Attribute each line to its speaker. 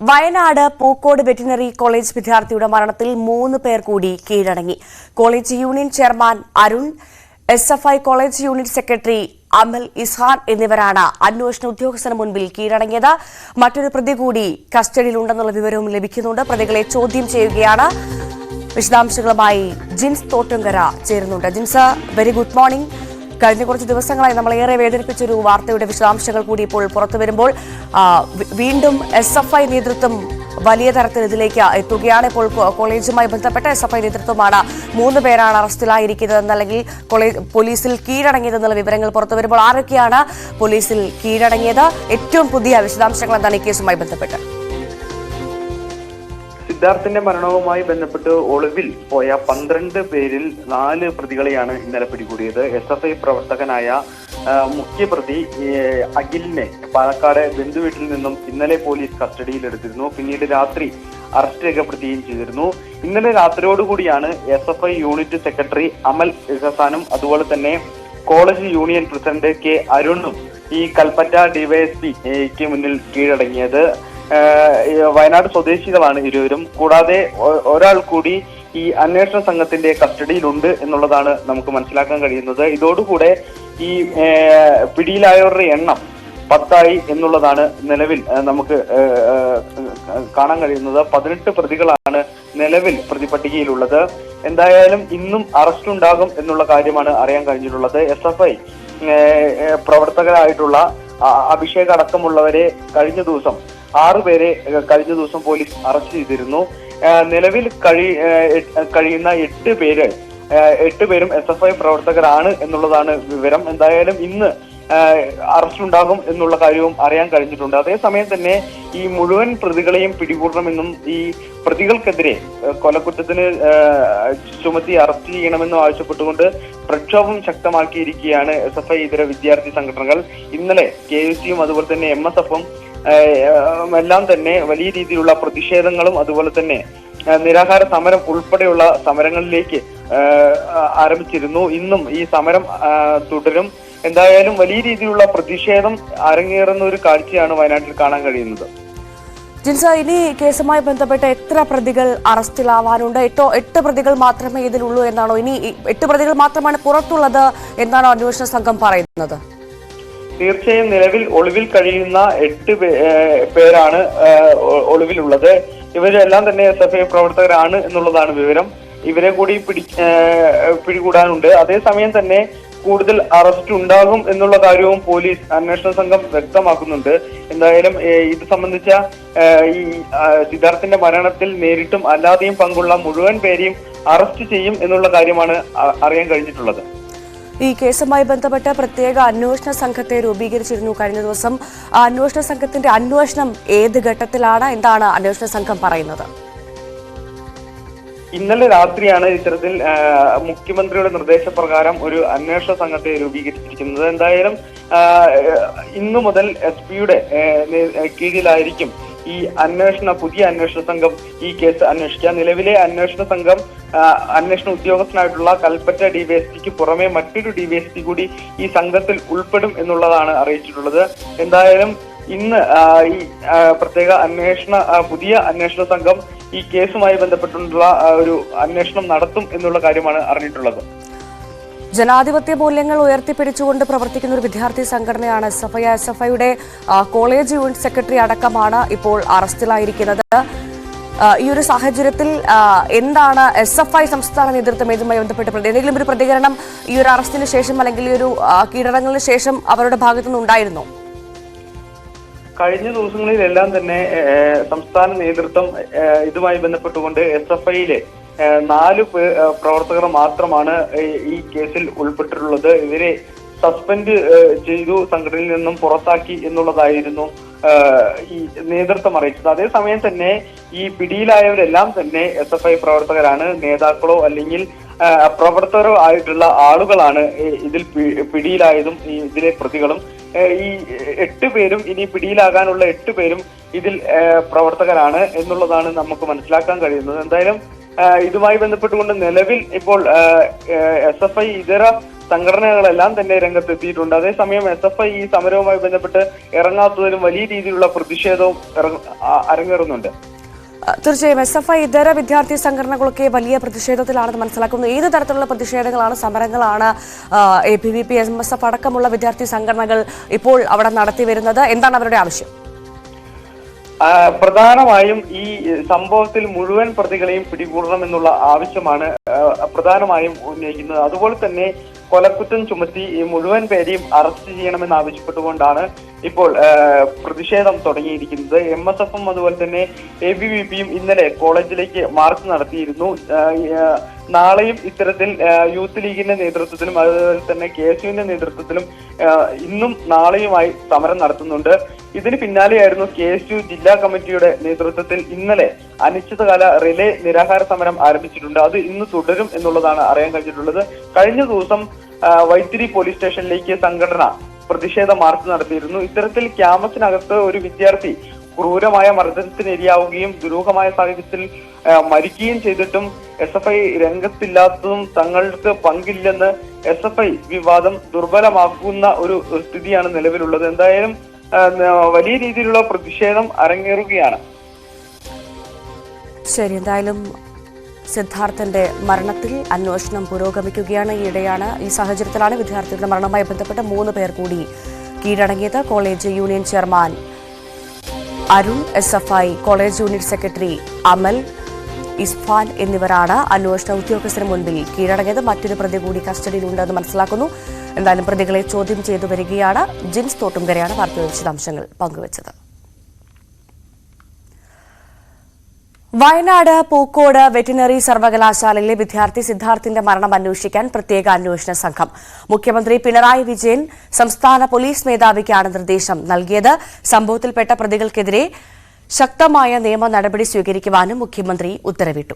Speaker 1: Wayanad Pookode veterinary college വിദ്യാർത്ഥിയുടെ മരണത്തിൽ 3 പേർ കൂടി കീഴടങ്ങി. College union chairman Arun, SFI college unit secretary Amal Ishan എന്നിവരാണ് അന്വേഷണ ഉദ്യോഗസ്ഥന് മുൻപിൽ കീഴടങ്ങിയത്. മറ്റൊരു പ്രതി കൂടി കസ്റ്റഡിയിലുണ്ടെന്നുള്ള വിവരവും ലഭിക്കുന്നുണ്ട്. പ്രതികളെ ചോദ്യം ചെയ്യുകയാണ്. വിശദാംശങ്ങളുമായി ജിൻസ് തോട്ടുങ്കര ചേരുന്നുണ്ട്. Jins, very good morning. കഴിഞ്ഞ കുറച്ച് ദിവസങ്ങളായി നമ്മളേറെ വേദനിപ്പിച്ചൊരു വാർത്തയുടെ വിശദാംശങ്ങൾ കൂടി ഇപ്പോൾ പുറത്തു വരുമ്പോൾ വീണ്ടും SFI നേതൃത്വം വലിയ തരത്തിൽ ഇതിലേക്ക് എത്തുകയാണ്. ഇപ്പോൾ കോളേജുമായി ബന്ധപ്പെട്ട SFI നേതൃത്വമാണ് 3 പേരാണ് അറസ്റ്റിലായിരിക്കുന്നത് അല്ലെങ്കിൽ പോലീസിൽ കീഴടങ്ങിയതെന്നുള്ള വിവരങ്ങൾ പുറത്തു വരുമ്പോൾ ആരൊക്കെയാണ് പോലീസിൽ കീഴടങ്ങിയത്? ഏറ്റവും പുതിയ വിശദാംശങ്ങൾ എന്താണ് ഈ കേസുമായി ബന്ധപ്പെട്ട്?
Speaker 2: സിദ്ധാർത്ഥിന്റെ മരണവുമായി ബന്ധപ്പെട്ട് ഒളിവിൽ പോയ 12 പേരിൽ 4 പ്രതികളെയാണ് ഇന്നലെ പിടികൂടിയത്. SFI പ്രവർത്തകനായ മുഖ്യപ്രതി അഖിലിനെ പാലക്കാട് ബന്ധുവീട്ടിൽ നിന്നും ഇന്നലെ പോലീസ് കസ്റ്റഡിയിലെടുത്തിരുന്നു. പിന്നീട് രാത്രി അറസ്റ്റ് രേഖപ്പെടുത്തുകയും ചെയ്തിരുന്നു. ഇന്നലെ രാത്രിയോടുകൂടിയാണ് SFI യൂണിറ്റ് സെക്രട്ടറി അമൽ ഇഹസാനും അതുപോലെ തന്നെ കോളേജ് യൂണിയൻ പ്രസിഡന്റ് K അരുണും ഈ കൽപ്പറ്റ DYSPക്ക് മുന്നിൽ കീഴടങ്ങിയത്. വയനാട് സ്വദേശികളാണ് ഇരുവരും. കൂടാതെ ഒരാൾ കൂടി ഈ അന്വേഷണ സംഘത്തിന്റെ കസ്റ്റഡിയിലുണ്ട് എന്നുള്ളതാണ് നമുക്ക് മനസ്സിലാക്കാൻ കഴിയുന്നത്. ഇതോടുകൂടെ ഈ പിടിയിലായവരുടെ എണ്ണം 10 എന്നുള്ളതാണ് നിലവിൽ നമുക്ക് കാണാൻ കഴിയുന്നത്. 18 പ്രതികളാണ് നിലവിൽ പ്രതിപട്ടികയിലുള്ളത്. എന്തായാലും ഇന്നും അറസ്റ്റ് ഉണ്ടാകും എന്നുള്ള കാര്യമാണ് അറിയാൻ കഴിഞ്ഞിട്ടുള്ളത്. SFI പ്രവർത്തകരായിട്ടുള്ള അഭിഷേക് അടക്കമുള്ളവരെ കഴിഞ്ഞ ദിവസം 6 പേരെ കഴിഞ്ഞ ദിവസം പോലീസ് അറസ്റ്റ് ചെയ്തിരുന്നു. നിലവിൽ കഴിയുന്ന 8 പേരും SFI പ്രവർത്തകരാണ് എന്നുള്ളതാണ് വിവരം. എന്തായാലും ഇന്ന് അറസ്റ്റ് ഉണ്ടാകും എന്നുള്ള കാര്യവും അറിയാൻ കഴിഞ്ഞിട്ടുണ്ട്. അതേസമയം തന്നെ ഈ മുഴുവൻ പ്രതികളെയും പിടികൂടണമെന്നും ഈ പ്രതികൾക്കെതിരെ കൊലക്കുറ്റത്തിന് ചുമത്തി അറസ്റ്റ് ചെയ്യണമെന്നും ആവശ്യപ്പെട്ടുകൊണ്ട് പ്രക്ഷോഭം ശക്തമാക്കിയിരിക്കുകയാണ് SFI ഇതര വിദ്യാർത്ഥി സംഘടനകൾ. ഇന്നലെ KUC-യും അതുപോലെ തന്നെ MSF-ഉം എല്ലാം തന്നെ വലിയ രീതിയിലുള്ള പ്രതിഷേധങ്ങളും അതുപോലെ തന്നെ നിരാഹാര സമരം ഉൾപ്പെടെയുള്ള സമരങ്ങളിലേക്ക് ആരംഭിച്ചിരുന്നു. ഇന്നും ഈ സമരം തുടരും. എന്തായാലും വലിയ രീതിയിലുള്ള പ്രതിഷേധം അരങ്ങേറുന്ന ഒരു കാഴ്ചയാണ് വയനാട്ടിൽ കാണാൻ കഴിയുന്നത്.
Speaker 1: ജിൻസ, ഇനി കേസുമായി ബന്ധപ്പെട്ട് എത്ര പ്രതികൾ അറസ്റ്റിലാവാനുണ്ട്? 8 പ്രതികൾ മാത്രമേ ഇതിലുള്ളൂ എന്നാണോ? ഇനി 8 പ്രതികൾ മാത്രമാണ് പുറത്തുള്ളത് എന്നാണോ അന്വേഷണ സംഘം പറയുന്നത്?
Speaker 2: തീർച്ചയായും നിലവിൽ ഒളിവിൽ കഴിയുന്ന 8 പേരാണ് ഒളിവിലുള്ളത്. ഇവരെല്ലാം തന്നെ SFI പ്രവർത്തകരാണ് എന്നുള്ളതാണ് വിവരം. ഇവരെ കൂടി പിടികൂടാനുണ്ട്. അതേസമയം തന്നെ കൂടുതൽ അറസ്റ്റ് ഉണ്ടാകും എന്നുള്ള കാര്യവും പോലീസ് അന്വേഷണ സംഘം വ്യക്തമാക്കുന്നുണ്ട്. എന്തായാലും ഇത് സംബന്ധിച്ച ഈ സിദ്ധാർത്ഥിന്റെ മരണത്തിൽ നേരിട്ടും അല്ലാതെയും പങ്കുള്ള മുഴുവൻ പേരെയും അറസ്റ്റ് ചെയ്യും എന്നുള്ള കാര്യമാണ് അറിയാൻ കഴിഞ്ഞിട്ടുള്ളത്.
Speaker 1: ഈ കേസുമായി ബന്ധപ്പെട്ട് പ്രത്യേക അന്വേഷണ സംഘത്തെ രൂപീകരിച്ചിരുന്നു കഴിഞ്ഞ ദിവസം. അന്വേഷണ സംഘത്തിന്റെ അന്വേഷണം ഏത് ഘട്ടത്തിലാണ്? എന്താണ് അന്വേഷണ സംഘം പറയുന്നത്?
Speaker 2: ഇന്നലെ രാത്രിയാണ് ഇത്തരത്തിൽ മുഖ്യമന്ത്രിയുടെ നിർദ്ദേശപ്രകാരം ഒരു അന്വേഷണ സംഘത്തെ രൂപീകരിച്ചിരിക്കുന്നത്. എന്തായാലും ഇന്നു മുതൽ SP-യുടെ കീഴിലായിരിക്കും ഈ പുതിയ അന്വേഷണ സംഘം ഈ കേസ് അന്വേഷിക്കുക. നിലവിലെ അന്വേഷണ സംഘം അന്വേഷണ ഉദ്യോഗസ്ഥനായിട്ടുള്ള കൽപ്പറ്റ DYSPക്ക് പുറമെ മറ്റൊരു DYSP കൂടി ഈ സംഘത്തിൽ ഉൾപ്പെടും എന്നുള്ളതാണ് അറിയിച്ചിട്ടുള്ളത്. എന്തായാലും ഇന്ന് ഈ പ്രത്യേക പുതിയ അന്വേഷണ സംഘം ഈ കേസുമായി ബന്ധപ്പെട്ടുള്ള ഒരു അന്വേഷണം നടത്തും എന്നുള്ള കാര്യമാണ് അറിഞ്ഞിട്ടുള്ളത്.
Speaker 1: ജനാധിപത്യ മൂല്യങ്ങൾ ഉയർത്തിപ്പിടിച്ചുകൊണ്ട് പ്രവർത്തിക്കുന്ന ഒരു വിദ്യാർത്ഥി സംഘടനയാണ് SFI. SFI-യുടെ കോളേജ് യൂണിറ്റ് സെക്രട്ടറി അടക്കമാണ് ഇപ്പോൾ അറസ്റ്റിലായിരിക്കുന്നത്. ഈ ഒരു സാഹചര്യത്തിൽ എന്താണ് SFI സംസ്ഥാന നേതൃത്വം ഇതുമായി ബന്ധപ്പെട്ട് എന്തെങ്കിലും ഒരു പ്രതികരണം ഈ ഒരു അറസ്റ്റിന് ശേഷം അല്ലെങ്കിൽ ഈ ഒരു കീഴടങ്ങലിന് ശേഷം അവരുടെ ഭാഗത്തുനിന്ന് ഉണ്ടായിരുന്നോ?
Speaker 2: കഴിഞ്ഞ ദിവസങ്ങളിലെല്ലാം തന്നെ സംസ്ഥാന നേതൃത്വം ഇതുമായി ബന്ധപ്പെട്ടുകൊണ്ട് SFI-യിലെ 4 പ്രവർത്തകർ മാത്രമാണ് ഈ കേസിൽ ഉൾപ്പെട്ടിട്ടുള്ളത്. ഇവരെ സസ്പെൻഡ് ചെയ്തു, സംഘടനയിൽ നിന്നും പുറത്താക്കി എന്നുള്ളതായിരുന്നു ഈ നേതൃത്വം അറിയിച്ചത്. അതേസമയം തന്നെ ഈ പിടിയിലായവരെല്ലാം തന്നെ SFI പ്രവർത്തകരാണ്. നേതാക്കളോ അല്ലെങ്കിൽ പ്രവർത്തകരോ ആയിട്ടുള്ള ആളുകളാണ് ഇതിൽ പിടിയിലായതും ഇതിലെ പ്രതികളും. ഈ 8 പേരും ഇനി പിടിയിലാകാനുള്ള 8 പേരും ഇതിൽ പ്രവർത്തകരാണ് എന്നുള്ളതാണ് നമുക്ക് മനസ്സിലാക്കാൻ കഴിയുന്നത്. എന്തായാലും ഇതുമായി ബന്ധപ്പെട്ടുകൊണ്ട് നിലവിൽ ഇപ്പോൾ SFI ഇതര സംഘടനകളെല്ലാം തന്നെ രംഗത്തെത്തിയിട്ടുണ്ട്. അതേസമയം SFI ഈ സമരവുമായി ബന്ധപ്പെട്ട് ഇറങ്ങാത്തതിലും വലിയ രീതിയിലുള്ള പ്രതിഷേധവും അരങ്ങേറുന്നുണ്ട്.
Speaker 1: തീർച്ചയായും SFI ഇതര വിദ്യാർത്ഥി സംഘടനകളൊക്കെ വലിയ പ്രതിഷേധത്തിലാണെന്ന് മനസ്സിലാക്കുന്നു. ഏത് തരത്തിലുള്ള പ്രതിഷേധങ്ങളാണ്, സമരങ്ങളാണ് ABVP, MSF അടക്കമുള്ള വിദ്യാർത്ഥി സംഘടനകൾ ഇപ്പോൾ അവിടെ നടത്തി വരുന്നത്? എന്താണ് അവരുടെ ആവശ്യം?
Speaker 2: പ്രധാനമായും ഈ സംഭവത്തിൽ മുഴുവൻ പ്രതികളെയും പിടികൂടണമെന്നുള്ള ആവശ്യമാണ് പ്രധാനമായും ഉന്നയിക്കുന്നത്. അതുപോലെ തന്നെ കൊലക്കുറ്റം ചുമത്തി ഈ മുഴുവൻ പേരെയും അറസ്റ്റ് ചെയ്യണമെന്ന് ആവശ്യപ്പെട്ടുകൊണ്ടാണ് ഇപ്പോൾ പ്രതിഷേധം തുടങ്ങിയിരിക്കുന്നത്. MSFും അതുപോലെ തന്നെ ABVPയും ഇന്നലെ കോളേജിലേക്ക് മാർച്ച് നടത്തിയിരുന്നു. നാളെയും ഇത്തരത്തിൽ യൂത്ത് ലീഗിന്റെ നേതൃത്വത്തിലും അതുപോലെ തന്നെ KSUവിന്റെ നേതൃത്വത്തിലും ഇന്നും നാളെയുമായി സമരം നടത്തുന്നുണ്ട്. ഇതിന് പിന്നാലെയായിരുന്നു KSU ജില്ലാ കമ്മിറ്റിയുടെ നേതൃത്വത്തിൽ ഇന്നലെ അനിശ്ചിതകാല റിലേ നിരാഹാര സമരം ആരംഭിച്ചിട്ടുണ്ട്. അത് ഇന്ന് തുടരും എന്നുള്ളതാണ് അറിയാൻ കഴിഞ്ഞിട്ടുള്ളത്. കഴിഞ്ഞ ദിവസം വൈത്തിരി പോലീസ് സ്റ്റേഷനിലേക്ക് സംഘടന പ്രതിഷേധ മാർച്ച് നടത്തിയിരുന്നു. ഇത്തരത്തിൽ ക്യാമ്പസിനകത്ത് ഒരു വിദ്യാർത്ഥി ക്രൂരമായ മർദ്ദനത്തിനിരയാവുകയും ദുരൂഹമായ സാഹചര്യത്തിൽ മരിക്കുകയും ചെയ്തിട്ടും SFI രംഗത്തില്ലാത്തതും തങ്ങൾക്ക് പങ്കില്ലെന്ന് SFI വിവാദം ദുർബലമാക്കുന്ന ഒരു സ്ഥിതിയാണ് നിലവിലുള്ളത്. എന്തായാലും വലിയ രീതിയിലുള്ള പ്രതിഷേധം അരങ്ങേറുകയാണ്.
Speaker 1: ശരി, എന്തായാലും സിദ്ധാർത്ഥന്റെ മരണത്തിൽ അന്വേഷണം പുരോഗമിക്കുകയാണ്. ഈയിടെയാണ് ഈ സാഹചര്യത്തിലാണ് വിദ്യാർത്ഥിയുടെ മരണവുമായി ബന്ധപ്പെട്ട് 3 പേർ കൂടി കീഴടങ്ങിയത്. College union chairman Arun, SFI college unit secretary Amal, Isfan എന്നിവരാണ് അന്വേഷണ ഉദ്യോഗസ്ഥന് മുൻപിൽ കീഴടങ്ങിയത്. മറ്റൊരു പ്രതി കൂടി കസ്റ്റഡിയിലുണ്ടെന്ന് മനസ്സിലാക്കുന്നു. എന്തായാലും പ്രതികളെ ചോദ്യം ചെയ്തു വരികയാണ്. ജിൻസ് തോട്ടുംകരയാണ് വാർത്തയുടെ വിശദാംശങ്ങൾ പങ്കുവച്ചത്. വയനാട് പൂക്കോട് വെറ്റിനറി സർവകലാശാലയിലെ വിദ്യാർത്ഥി സിദ്ധാർത്ഥിന്റെ മരണം അന്വേഷിക്കാൻ പ്രത്യേക അന്വേഷണ സംഘം. മുഖ്യമന്ത്രി പിണറായി വിജയൻ സംസ്ഥാന പോലീസ് മേധാവിക്കാണ് നിർദ്ദേശം നൽകിയത്. സംഭവത്തിൽപ്പെട്ട പ്രതികൾക്കെതിരെ ശക്തമായ നിയമ നടപടി സ്വീകരിക്കുവാനും മുഖ്യമന്ത്രി ഉത്തരവിട്ടു.